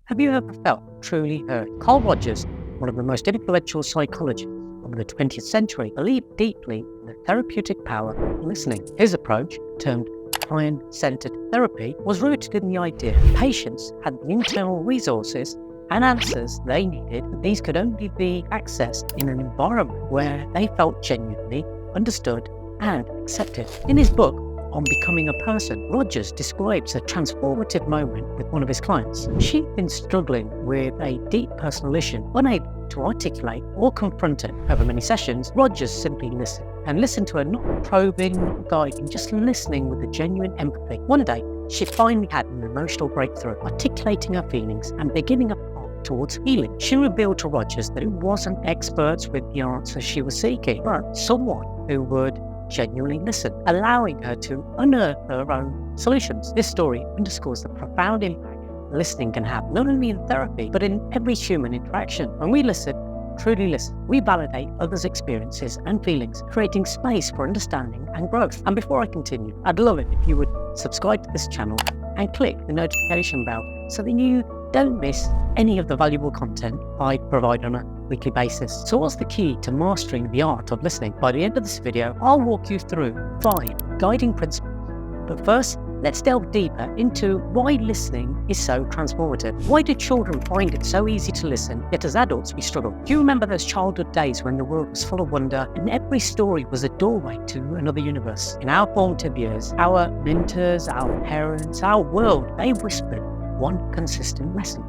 Have you ever felt truly heard? Carl Rogers, one of the most influential psychologists of the 20th century, believed deeply in the therapeutic power of listening. His approach, termed client-centered therapy, was rooted in the idea that patients had the internal resources and answers they needed, but these could only be accessed in an environment where they felt genuinely understood and accepted. In his book, On Becoming a Person, Rogers describes a transformative moment with one of his clients. She'd been struggling with a deep personal issue, unable to articulate or confront it. Over many sessions, Rogers simply listened and listened to her, not probing, not guiding, just listening with a genuine empathy. One day, she finally had an emotional breakthrough, articulating her feelings and beginning a path towards healing. She revealed to Rogers that it wasn't experts with the answers she was seeking, but someone who would genuinely listen, allowing her to unearth her own solutions. This story underscores the profound impact listening can have, not only in therapy, but in every human interaction. When we listen, truly listen, we validate others' experiences and feelings, creating space for understanding and growth. And before I continue, I'd love it if you would subscribe to this channel and click the notification bell so that you don't miss any of the valuable content I provide on a weekly basis. So what's the key to mastering the art of listening? By the end of this video, I'll walk you through 5 guiding principles. But first, let's delve deeper into why listening is so transformative. Why do children find it so easy to listen, yet as adults we struggle? Do you remember those childhood days when the world was full of wonder and every story was a doorway to another universe? In our formative years, our mentors, our parents, our world, they whispered one consistent lesson: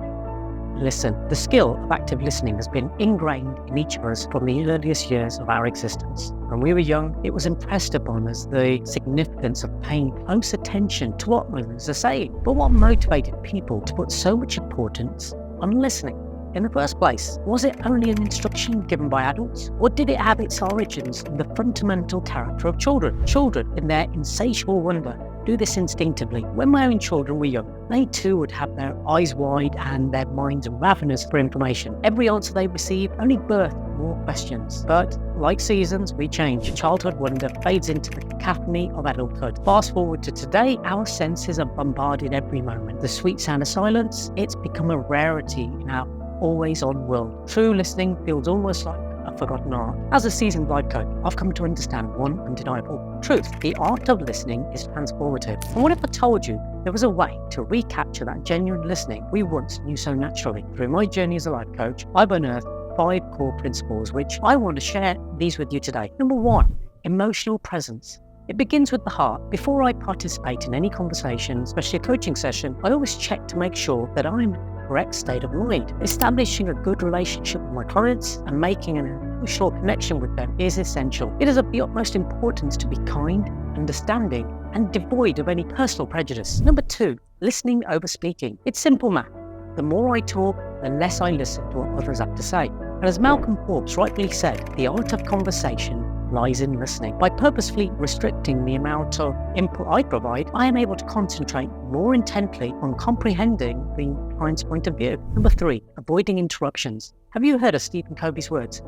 listen. The skill of active listening has been ingrained in each of us from the earliest years of our existence. When we were young, it was impressed upon us the significance of paying close attention to what others are saying. But what motivated people to put so much importance on listening in the first place? Was it only an instruction given by adults? Or did it have its origins in the fundamental character of children? Children, in their insatiable wonder, do this instinctively. When my own children were young, they too would have their eyes wide and their minds ravenous for information. Every answer they received only birthed more questions. But like seasons, we change. Childhood wonder fades into the cacophony of adulthood. Fast forward to today, our senses are bombarded every moment. The sweet sound of silence, it's become a rarity in our always-on world. True listening feels almost like a forgotten art. As a seasoned life coach, I've come to understand one undeniable truth: the art of listening is transformative. And what if I told you there was a way to recapture that genuine listening we once knew so naturally? Through my journey as a life coach, I've unearthed 5 core principles which I want to share these with you today. Number 1, emotional presence. It begins with the heart. Before I participate in any conversation, especially a coaching session, I always check to make sure that I'm in the correct state of mind. Establishing a good relationship with my clients and making an emotional connection with them is essential. It is of the utmost importance to be kind, understanding, and devoid of any personal prejudice. Number 2, listening over speaking. It's simple math. The more I talk, the less I listen to what others have to say. And as Malcolm Forbes rightly said, the art of conversation lies in listening. By purposefully restricting the amount of input I provide, I am able to concentrate more intently on comprehending the client's point of view. Number 3, avoiding interruptions. Have you heard of Stephen Covey's words?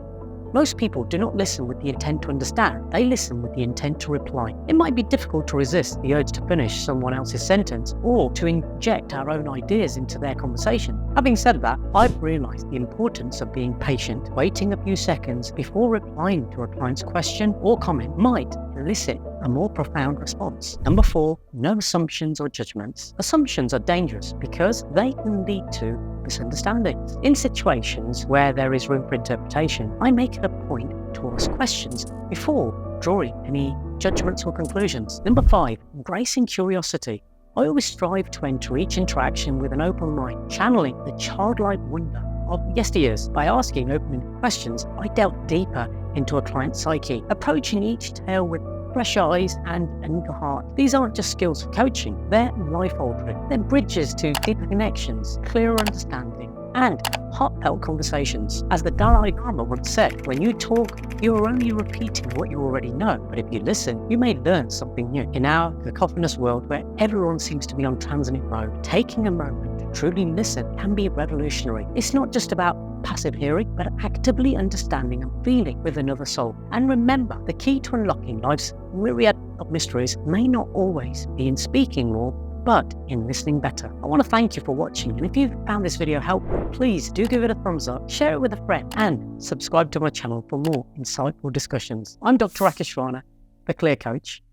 Most people do not listen with the intent to understand, they listen with the intent to reply. It might be difficult to resist the urge to finish someone else's sentence or to inject our own ideas into their conversation. Having said that, I've realized the importance of being patient. Waiting a few seconds before replying to a client's question or comment might elicit a more profound response. Number 4, no assumptions or judgments. Assumptions are dangerous because they can lead to misunderstandings. In situations where there is room for interpretation, I make it a point to ask questions before drawing any judgments or conclusions. Number 5, embracing curiosity. I always strive to enter each interaction with an open mind, channeling the childlike wonder of yesteryears. By asking open questions, I delve deeper into a client's psyche, approaching each tale with fresh eyes and an eager heart. These aren't just skills for coaching, they're life-altering. They're bridges to deeper connections, clearer understanding, and heartfelt conversations. As the Dalai Lama once said, when you talk, you are only repeating what you already know, but if you listen, you may learn something new. In our cacophonous world where everyone seems to be on transit mode, taking a moment to truly listen can be revolutionary. It's not just about passive hearing, but actively understanding and feeling with another soul. And remember, the key to unlocking life's myriad of mysteries may not always be in speaking more, but in listening better. I want to thank you for watching, and if you found this video helpful, please do give it a thumbs up, share it with a friend, and subscribe to my channel for more insightful discussions. I'm Dr. Rakish Rana, the Clear Coach.